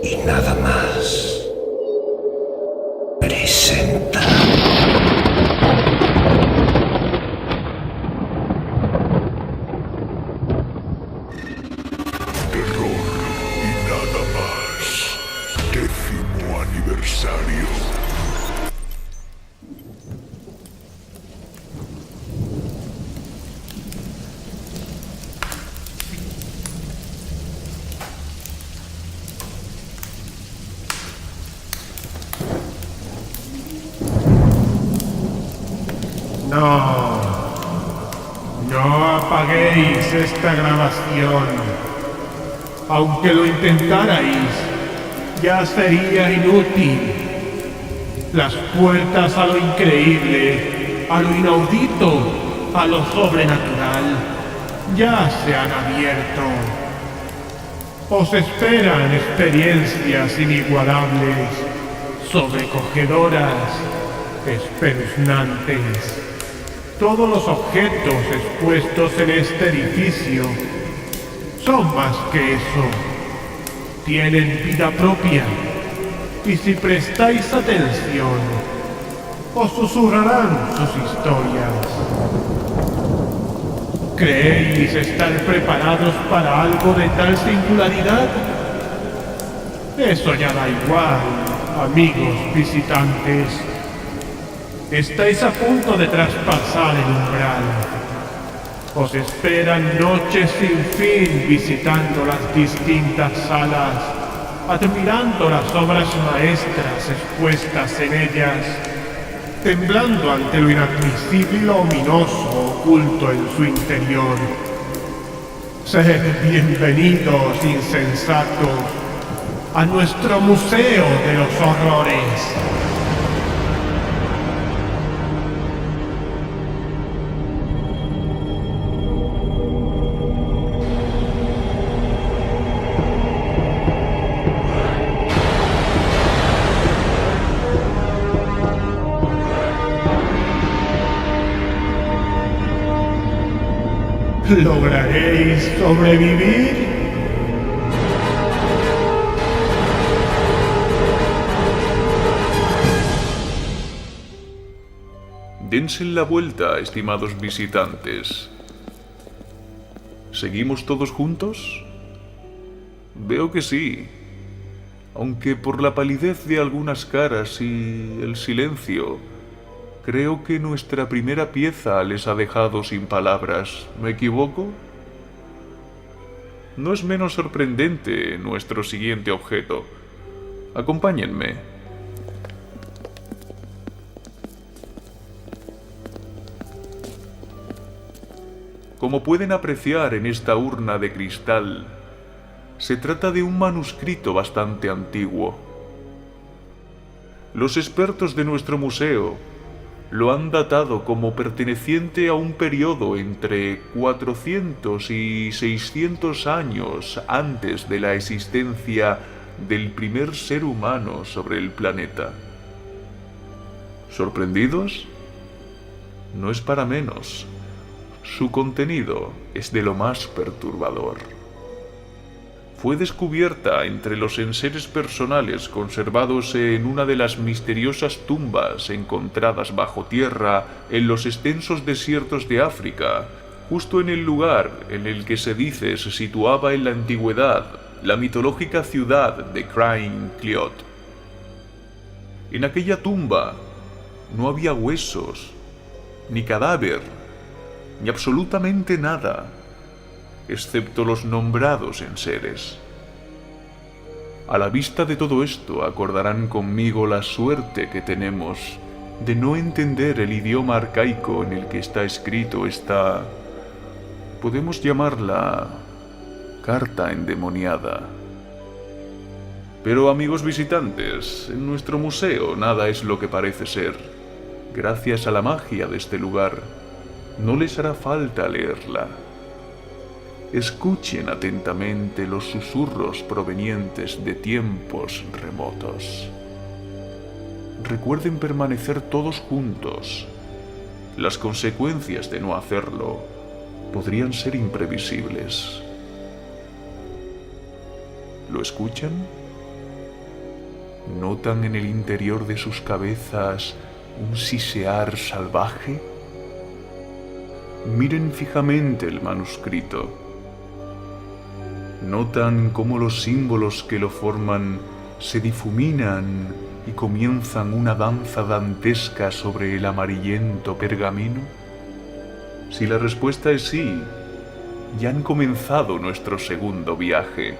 y nada más. Presenta. Terror y nada más. 10º aniversario. No apaguéis esta grabación. Aunque lo intentarais, ya sería inútil. Las puertas a lo increíble, a lo inaudito, a lo sobrenatural, ya se han abierto. Os esperan experiencias inigualables, sobrecogedoras, espeluznantes. Todos los objetos expuestos en este edificio son más que eso. Tienen vida propia. Y si prestáis atención, os susurrarán sus historias. ¿Creéis estar preparados para algo de tal singularidad? Eso ya da igual, amigos visitantes. Estáis a punto de traspasar el umbral. Os esperan noches sin fin visitando las distintas salas, admirando las obras maestras expuestas en ellas, temblando ante lo inadmisible y lo ominoso oculto en su interior. Sed bienvenidos, insensatos, a nuestro Museo de los Horrores. ¿Lograréis sobrevivir? Dense la vuelta, estimados visitantes. ¿Seguimos todos juntos? Veo que sí. Aunque por la palidez de algunas caras y el silencio, creo que nuestra primera pieza les ha dejado sin palabras. ¿Me equivoco? No es menos sorprendente nuestro siguiente objeto. Acompáñenme. Como pueden apreciar en esta urna de cristal, se trata de un manuscrito bastante antiguo. Los expertos de nuestro museo lo han datado como perteneciente a un periodo entre 400 y 600 años antes de la existencia del primer ser humano sobre el planeta. ¿Sorprendidos? No es para menos. Su contenido es de lo más perturbador. Fue descubierta entre los enseres personales conservados en una de las misteriosas tumbas encontradas bajo tierra en los extensos desiertos de África, justo en el lugar en el que se dice se situaba en la antigüedad la mitológica ciudad de Crain Cliot. En aquella tumba no había huesos, ni cadáver, ni absolutamente nada, excepto los nombrados enseres. A la vista de todo esto, acordarán conmigo la suerte que tenemos de no entender el idioma arcaico en el que está escrito esta, podemos llamarla, carta endemoniada. Pero amigos visitantes, en nuestro museo nada es lo que parece ser. Gracias a la magia de este lugar, no les hará falta leerla. Escuchen atentamente los susurros provenientes de tiempos remotos. Recuerden permanecer todos juntos. Las consecuencias de no hacerlo podrían ser imprevisibles. ¿Lo escuchan? ¿Notan en el interior de sus cabezas un sisear salvaje? Miren fijamente el manuscrito. ¿Notan cómo los símbolos que lo forman se difuminan y comienzan una danza dantesca sobre el amarillento pergamino? Si la respuesta es sí, ya han comenzado nuestro segundo viaje.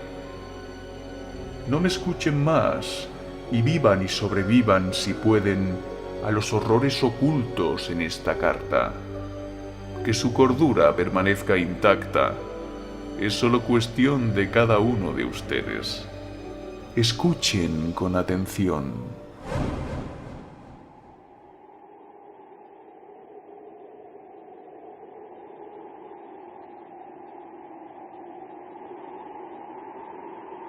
No me escuchen más y vivan y sobrevivan, si pueden, a los horrores ocultos en esta carta. Que su cordura permanezca intacta es solo cuestión de cada uno de ustedes. Escuchen con atención.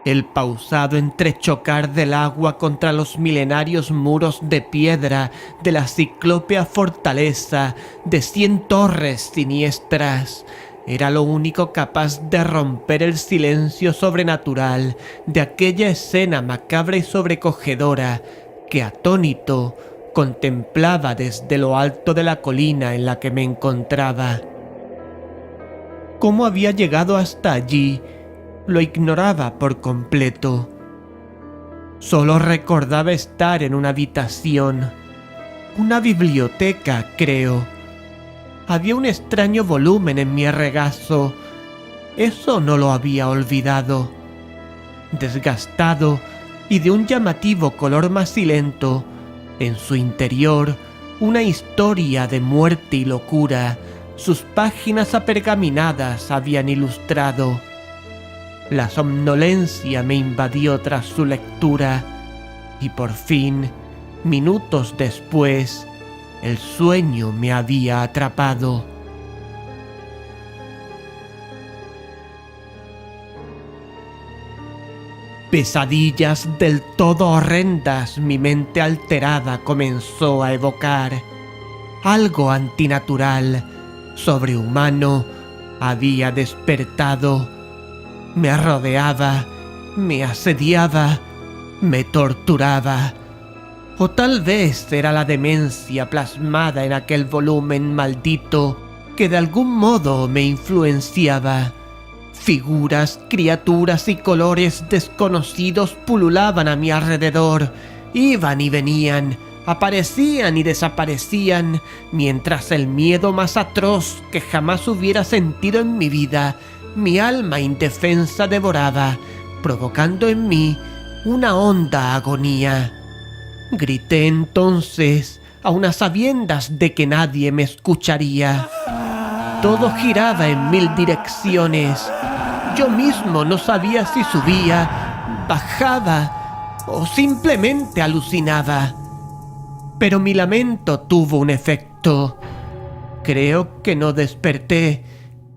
El pausado entrechocar del agua contra los milenarios muros de piedra de la ciclópea fortaleza de 100 torres siniestras era lo único capaz de romper el silencio sobrenatural de aquella escena macabra y sobrecogedora que, atónito, contemplaba desde lo alto de la colina en la que me encontraba. ¿Cómo había llegado hasta allí? Lo ignoraba por completo. Solo recordaba estar en una habitación, una biblioteca, creo. Había un extraño volumen en mi regazo. Eso no lo había olvidado. Desgastado y de un llamativo color macilento, en su interior una historia de muerte y locura. Sus páginas apergaminadas habían ilustrado. La somnolencia me invadió tras su lectura y por fin, minutos después, el sueño me había atrapado. Pesadillas del todo horrendas mi mente alterada comenzó a evocar. Algo antinatural, sobrehumano, había despertado. Me rodeaba, me asediaba, me torturaba. O tal vez era la demencia plasmada en aquel volumen maldito que de algún modo me influenciaba. Figuras, criaturas y colores desconocidos pululaban a mi alrededor, iban y venían, aparecían y desaparecían, mientras el miedo más atroz que jamás hubiera sentido en mi vida mi alma indefensa devoraba, provocando en mí una honda agonía. Grité entonces, aun a sabiendas de que nadie me escucharía. Todo giraba en 1000 direcciones. Yo mismo no sabía si subía, bajaba o simplemente alucinaba. Pero mi lamento tuvo un efecto. Creo que no desperté,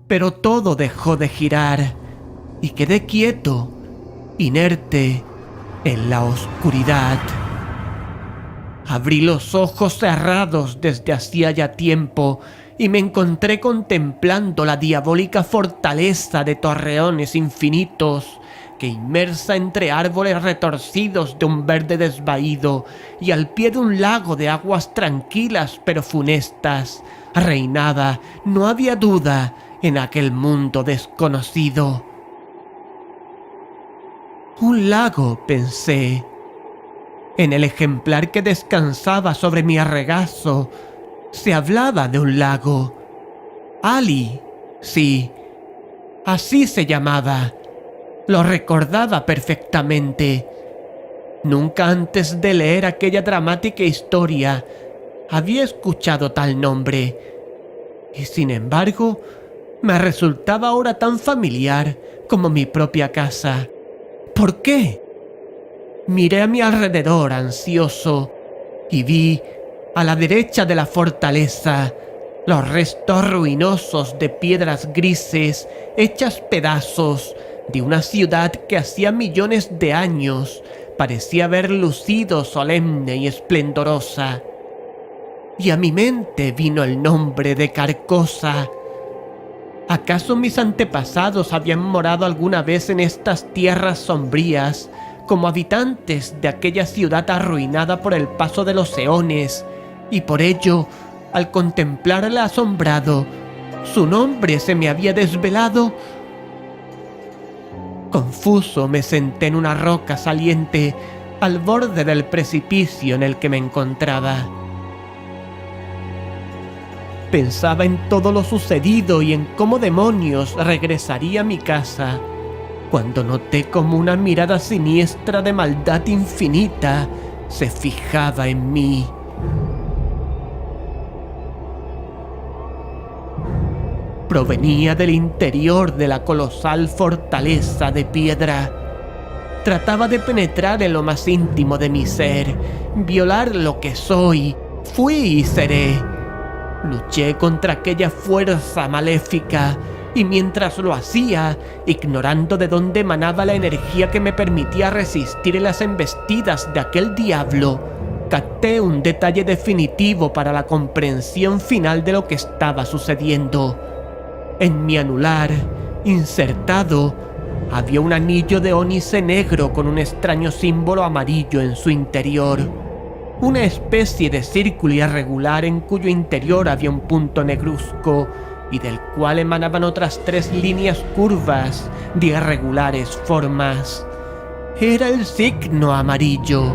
pero todo dejó de girar y quedé quieto, inerte, en la oscuridad. Abrí los ojos cerrados desde hacía ya tiempo y me encontré contemplando la diabólica fortaleza de torreones infinitos que, inmersa entre árboles retorcidos de un verde desvaído y al pie de un lago de aguas tranquilas pero funestas, reinaba, no había duda, en aquel mundo desconocido. Un lago, pensé. En el ejemplar que descansaba sobre mi regazo se hablaba de un lago. Ali, sí, así se llamaba. Lo recordaba perfectamente. Nunca antes de leer aquella dramática historia había escuchado tal nombre. Y sin embargo, me resultaba ahora tan familiar como mi propia casa. ¿Por qué? Miré a mi alrededor ansioso y vi, a la derecha de la fortaleza, los restos ruinosos de piedras grises hechas pedazos de una ciudad que hacía millones de años parecía haber lucido solemne y esplendorosa. Y a mi mente vino el nombre de Carcosa. ¿Acaso mis antepasados habían morado alguna vez en estas tierras sombrías, como habitantes de aquella ciudad arruinada por el paso de los eones, y por ello, al contemplarla asombrado, su nombre se me había desvelado. Confuso me senté en una roca saliente al borde del precipicio en el que me encontraba. Pensaba en todo lo sucedido y en cómo demonios regresaría a mi casa, cuando noté como una mirada siniestra de maldad infinita se fijaba en mí. Provenía del interior de la colosal fortaleza de piedra. Trataba de penetrar en lo más íntimo de mi ser, violar lo que soy, fui y seré. Luché contra aquella fuerza maléfica y mientras lo hacía, ignorando de dónde emanaba la energía que me permitía resistir las embestidas de aquel diablo, capté un detalle definitivo para la comprensión final de lo que estaba sucediendo. En mi anular, insertado, había un anillo de ónice negro con un extraño símbolo amarillo en su interior. Una especie de círculo irregular en cuyo interior había un punto negruzco y del cual emanaban otras 3 líneas curvas de irregulares formas. Era el signo amarillo.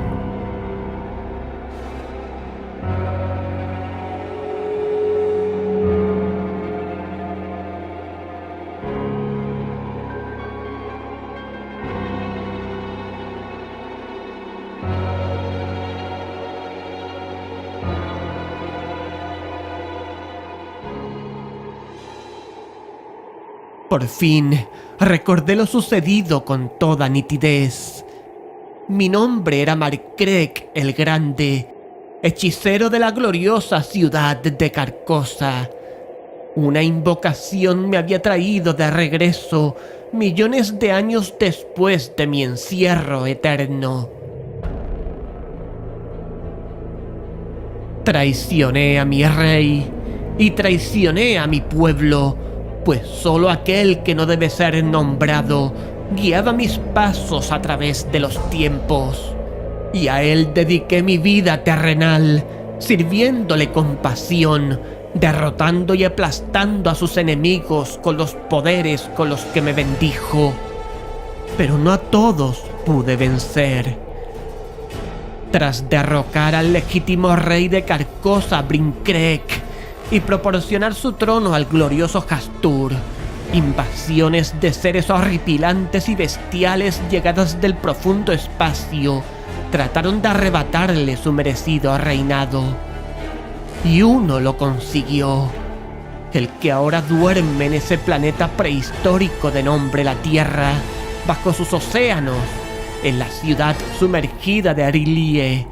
Por fin, recordé lo sucedido con toda nitidez. Mi nombre era Markrek el Grande, hechicero de la gloriosa ciudad de Carcosa. Una invocación me había traído de regreso millones de años después de mi encierro eterno. Traicioné a mi rey y traicioné a mi pueblo, pues solo aquel que no debe ser nombrado guiaba mis pasos a través de los tiempos, y a él dediqué mi vida terrenal, sirviéndole con pasión, derrotando y aplastando a sus enemigos con los poderes con los que me bendijo. Pero no a todos pude vencer. Tras derrocar al legítimo rey de Carcosa, Brinkrek, y proporcionar su trono al glorioso Hastur, invasiones de seres horripilantes y bestiales llegadas del profundo espacio trataron de arrebatarle su merecido reinado. Y uno lo consiguió, el que ahora duerme en ese planeta prehistórico de nombre la Tierra, bajo sus océanos, en la ciudad sumergida de Arilie.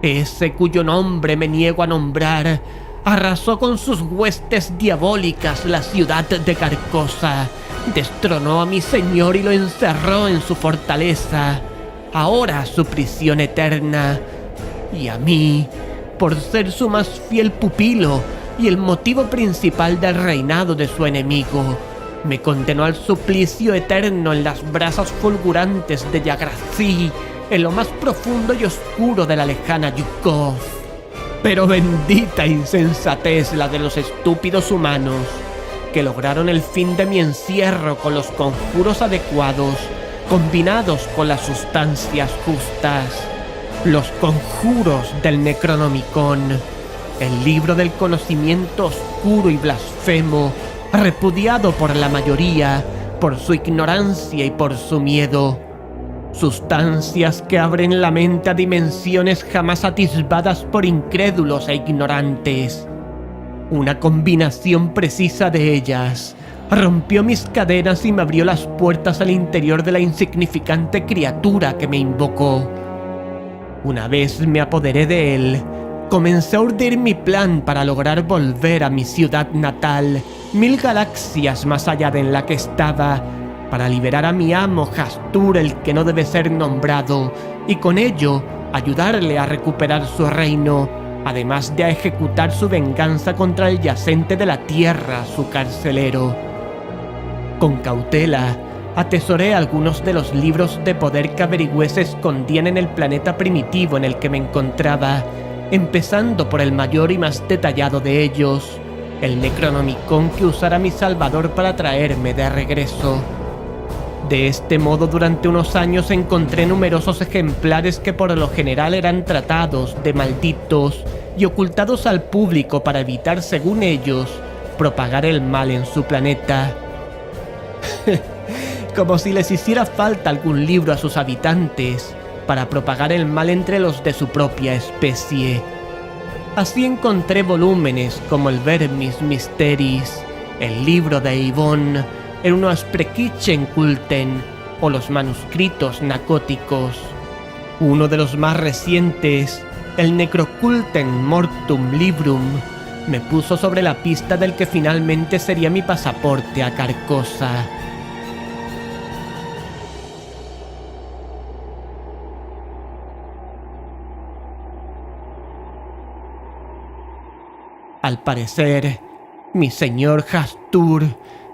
Ese cuyo nombre me niego a nombrar, arrasó con sus huestes diabólicas la ciudad de Carcosa, destronó a mi señor y lo encerró en su fortaleza, ahora su prisión eterna, y a mí, por ser su más fiel pupilo y el motivo principal del reinado de su enemigo, me condenó al suplicio eterno en las brasas fulgurantes de Yggdrasil, en lo más profundo y oscuro de la lejana Yukov. Pero bendita insensatez la de los estúpidos humanos, que lograron el fin de mi encierro con los conjuros adecuados, combinados con las sustancias justas. Los conjuros del Necronomicon, el libro del conocimiento oscuro y blasfemo, repudiado por la mayoría, por su ignorancia y por su miedo. Sustancias que abren la mente a dimensiones jamás atisbadas por incrédulos e ignorantes. Una combinación precisa de ellas rompió mis cadenas y me abrió las puertas al interior de la insignificante criatura que me invocó. Una vez me apoderé de él, comencé a urdir mi plan para lograr volver a mi ciudad natal, 1000 galaxias más allá de en la que estaba, para liberar a mi amo Hastur, el que no debe ser nombrado, y con ello ayudarle a recuperar su reino, además de a ejecutar su venganza contra el yacente de la tierra, su carcelero. Con cautela, atesoré algunos de los libros de poder que averigüé se escondían en el planeta primitivo en el que me encontraba, empezando por el mayor y más detallado de ellos, el Necronomicon que usara mi salvador para traerme de regreso. De este modo, durante unos años encontré numerosos ejemplares que por lo general eran tratados de malditos y ocultados al público para evitar, según ellos, propagar el mal en su planeta. Como si les hiciera falta algún libro a sus habitantes para propagar el mal entre los de su propia especie. Así encontré volúmenes como el Vermis Mysteris, el libro de Yvonne, el Unoasprekichen Kulten o los manuscritos nacóticos. Uno de los más recientes, el Necroculten Mortum Librum, me puso sobre la pista del que finalmente sería mi pasaporte a Carcosa. Al parecer, mi señor Hastur,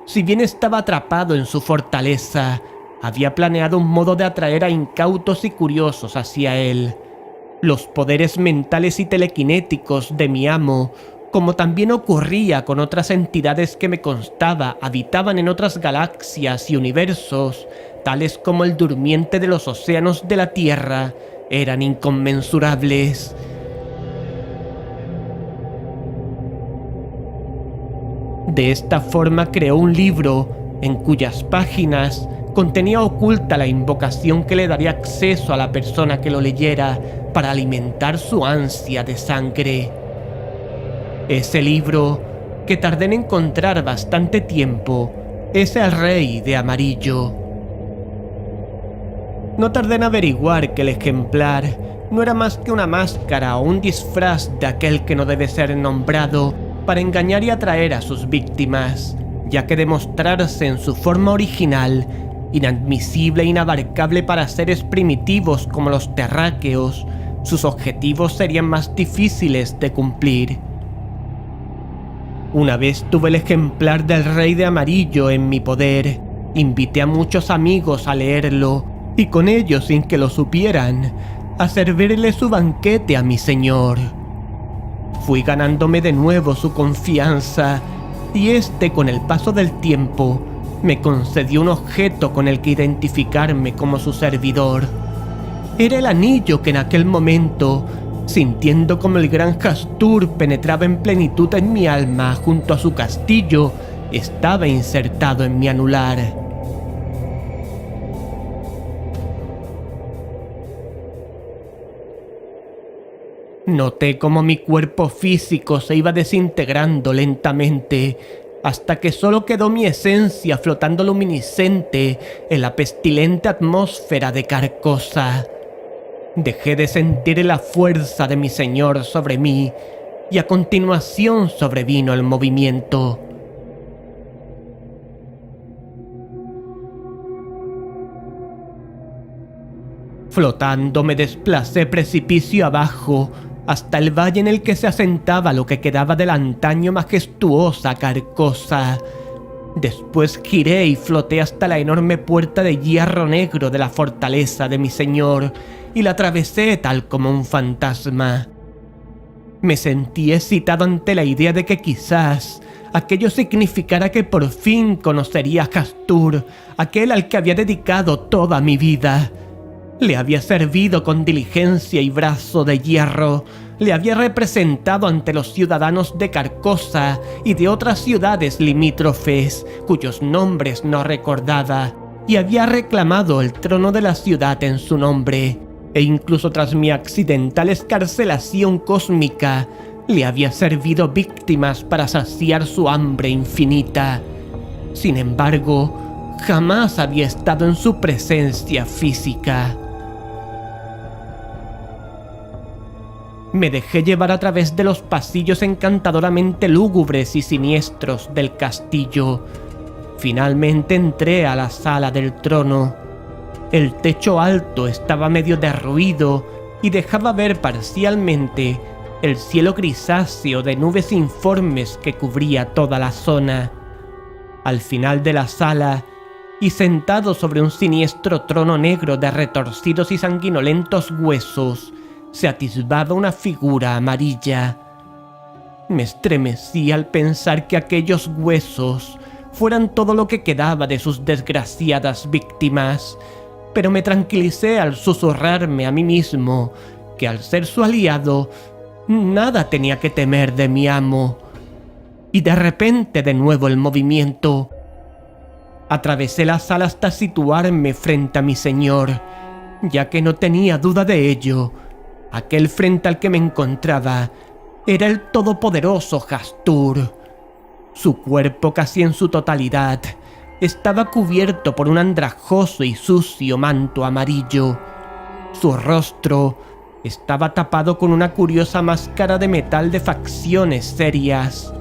si bien estaba atrapado en su fortaleza, había planeado un modo de atraer a incautos y curiosos hacia él. Los poderes mentales y telequinéticos de mi amo, como también ocurría con otras entidades que me constaba habitaban en otras galaxias y universos, tales como el durmiente de los océanos de la Tierra, eran inconmensurables. De esta forma creó un libro en cuyas páginas contenía oculta la invocación que le daría acceso a la persona que lo leyera para alimentar su ansia de sangre. Ese libro, que tardé en encontrar bastante tiempo, es El Rey de Amarillo. No tardé en averiguar que el ejemplar no era más que una máscara o un disfraz de aquel que no debe ser nombrado para engañar y atraer a sus víctimas, ya que de mostrarse en su forma original, inadmisible e inabarcable para seres primitivos como los terráqueos, sus objetivos serían más difíciles de cumplir. Una vez tuve el ejemplar del Rey de Amarillo en mi poder, invité a muchos amigos a leerlo, y con ellos, sin que lo supieran, a servirle su banquete a mi señor. Fui ganándome de nuevo su confianza, y con el paso del tiempo, me concedió un objeto con el que identificarme como su servidor. Era el anillo que en aquel momento, sintiendo como el gran Hastur penetraba en plenitud en mi alma junto a su castillo, estaba insertado en mi anular. Noté cómo mi cuerpo físico se iba desintegrando lentamente, hasta que solo quedó mi esencia flotando luminiscente en la pestilente atmósfera de Carcosa. Dejé de sentir la fuerza de mi señor sobre mí, y a continuación sobrevino el movimiento. Flotando me desplacé precipicio abajo, hasta el valle en el que se asentaba lo que quedaba de la antaño majestuosa Carcosa. Después giré y floté hasta la enorme puerta de hierro negro de la fortaleza de mi señor, y la atravesé tal como un fantasma. Me sentí excitado ante la idea de que quizás aquello significara que por fin conocería a Hastur, aquel al que había dedicado toda mi vida. Le había servido con diligencia y brazo de hierro, le había representado ante los ciudadanos de Carcosa y de otras ciudades limítrofes, cuyos nombres no recordaba, y había reclamado el trono de la ciudad en su nombre, e incluso tras mi accidental escarcelación cósmica, le había servido víctimas para saciar su hambre infinita. Sin embargo, jamás había estado en su presencia física. Me dejé llevar a través de los pasillos encantadoramente lúgubres y siniestros del castillo. Finalmente entré a la sala del trono. El techo alto estaba medio derruido y dejaba ver parcialmente el cielo grisáceo de nubes informes que cubría toda la zona. Al final de la sala, y sentado sobre un siniestro trono negro de retorcidos y sanguinolentos huesos, se atisbaba una figura amarilla. Me estremecí al pensar que aquellos huesos fueran todo lo que quedaba de sus desgraciadas víctimas, pero me tranquilicé al susurrarme a mí mismo que al ser su aliado, nada tenía que temer de mi amo. Y de repente de nuevo el movimiento. Atravesé la sala hasta situarme frente a mi señor, ya que no tenía duda de ello. Aquel frente al que me encontraba era el todopoderoso Hastur. Su cuerpo casi en su totalidad estaba cubierto por un andrajoso y sucio manto amarillo. Su rostro estaba tapado con una curiosa máscara de metal de facciones serias.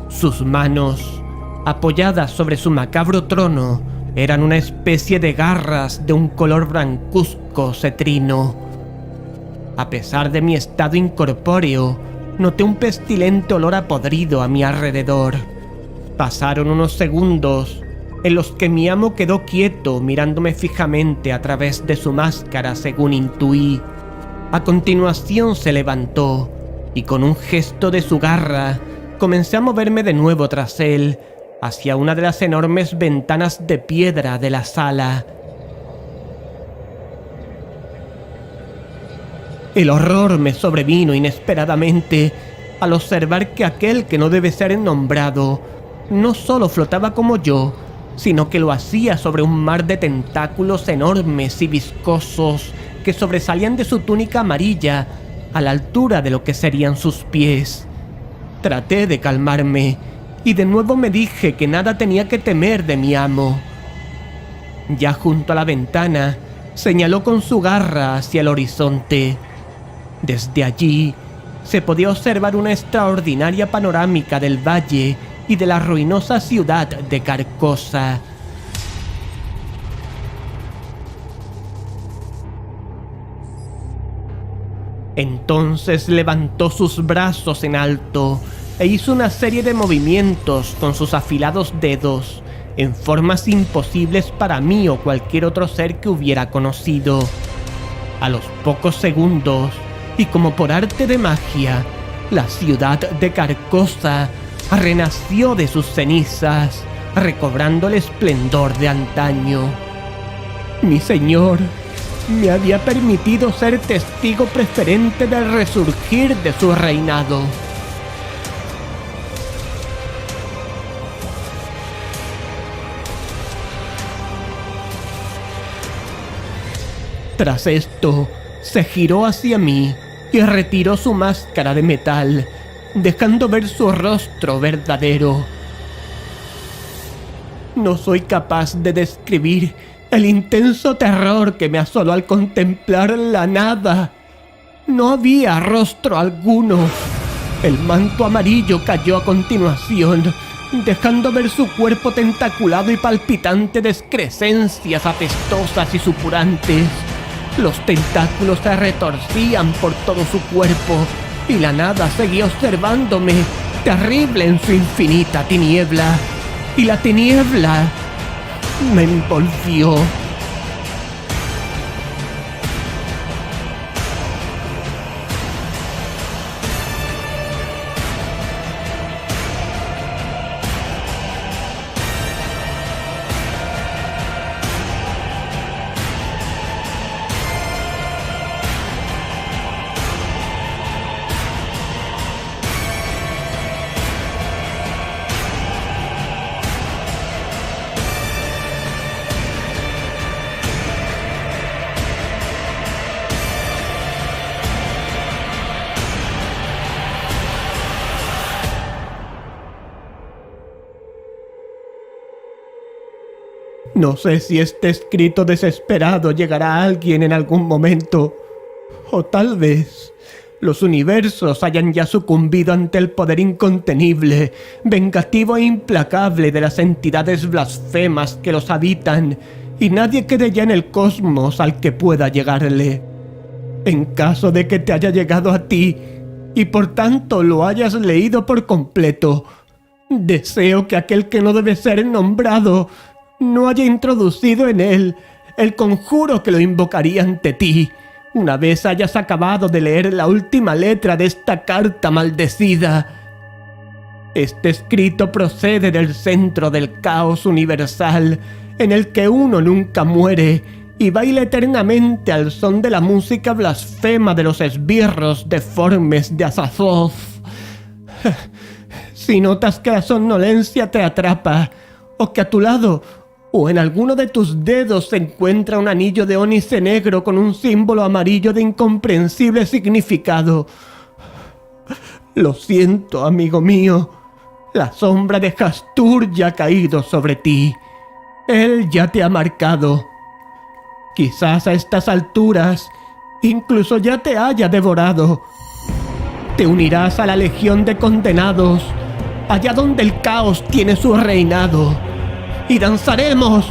Sus manos, apoyadas sobre su macabro trono, eran una especie de garras de un color blancuzco cetrino. A pesar de mi estado incorpóreo, noté un pestilente olor a podrido a mi alrededor. Pasaron unos segundos en los que mi amo quedó quieto mirándome fijamente a través de su máscara según intuí. A continuación se levantó y con un gesto de su garra comencé a moverme de nuevo tras él hacia una de las enormes ventanas de piedra de la sala. El horror me sobrevino inesperadamente al observar que aquel que no debe ser nombrado no solo flotaba como yo, sino que lo hacía sobre un mar de tentáculos enormes y viscosos que sobresalían de su túnica amarilla a la altura de lo que serían sus pies. Traté de calmarme y de nuevo me dije que nada tenía que temer de mi amo. Ya junto a la ventana, señaló con su garra hacia el horizonte. Desde allí se podía observar una extraordinaria panorámica del valle y de la ruinosa ciudad de Carcosa. Entonces levantó sus brazos en alto e hizo una serie de movimientos con sus afilados dedos en formas imposibles para mí o cualquier otro ser que hubiera conocido. A los pocos segundos, y como por arte de magia, la ciudad de Carcosa renació de sus cenizas, recobrando el esplendor de antaño. Mi señor me había permitido ser testigo preferente del resurgir de su reinado. Tras esto, se giró hacia mí y retiró su máscara de metal, dejando ver su rostro verdadero. No soy capaz de describir el intenso terror que me asoló al contemplar la nada. No había rostro alguno. El manto amarillo cayó a continuación, dejando ver su cuerpo tentaculado y palpitante de excrescencias apestosas y supurantes. Los tentáculos se retorcían por todo su cuerpo y la nada seguía observándome, terrible en su infinita tiniebla. Y la tiniebla me envolvió. No sé si este escrito desesperado llegará a alguien en algún momento, o tal vez los universos hayan ya sucumbido ante el poder incontenible, vengativo e implacable de las entidades blasfemas que los habitan, y nadie quede ya en el cosmos al que pueda llegarle. En caso de que te haya llegado a ti, y por tanto lo hayas leído por completo, deseo que aquel que no debe ser nombrado no haya introducido en él el conjuro que lo invocaría ante ti una vez hayas acabado de leer la última letra de esta carta maldecida. Este escrito procede del centro del caos universal, en el que uno nunca muere y baila eternamente al son de la música blasfema de los esbirros deformes de Azazoth. Si notas que la somnolencia te atrapa, o que a tu lado o en alguno de tus dedos se encuentra un anillo de ónice negro con un símbolo amarillo de incomprensible significado, lo siento, amigo mío. La sombra de Hastur ya ha caído sobre ti. Él ya te ha marcado. Quizás a estas alturas incluso ya te haya devorado. Te unirás a la legión de condenados, allá donde el caos tiene su reinado. Y danzaremos.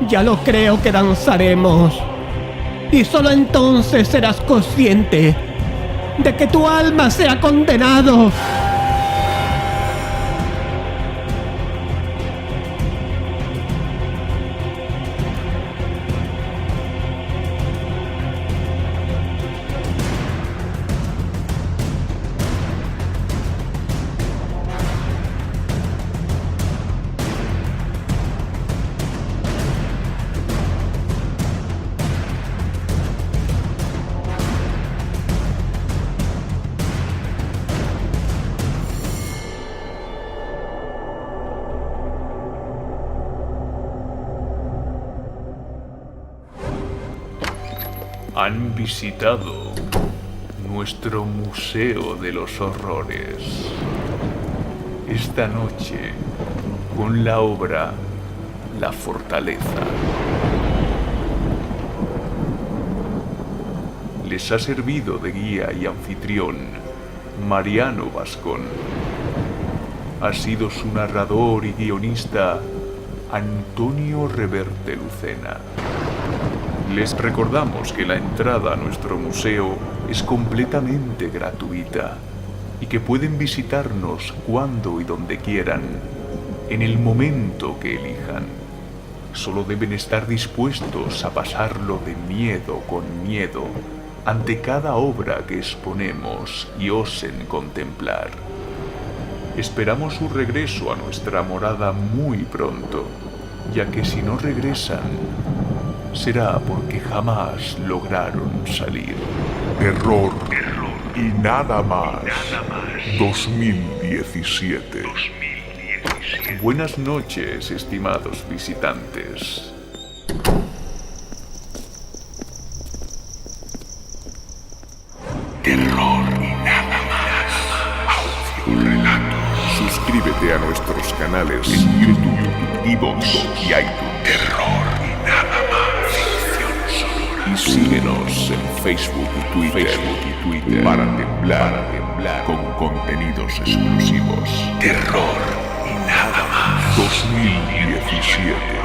Ya lo creo que danzaremos. Y solo entonces serás consciente de que tu alma se ha condenado. Han visitado nuestro Museo de los Horrores esta noche con la obra La Fortaleza. Les ha servido de guía y anfitrión Mariano Vascón. Ha sido su narrador y guionista Antonio Reverte Lucena. Les recordamos que la entrada a nuestro museo es completamente gratuita y que pueden visitarnos cuando y donde quieran, en el momento que elijan. Solo deben estar dispuestos a pasarlo de miedo con miedo ante cada obra que exponemos y osen contemplar. Esperamos su regreso a nuestra morada muy pronto, ya que si no regresan, será porque jamás lograron salir. Terror y nada más. 2017. Buenas noches, estimados visitantes. Terror y nada más. Audiorelatos. Suscríbete a nuestros canales en YouTube, iVoox y iTunes. Terror y nada más. Y síguenos en Facebook y Twitter para temblar con contenidos exclusivos. Terror y nada más. 2017.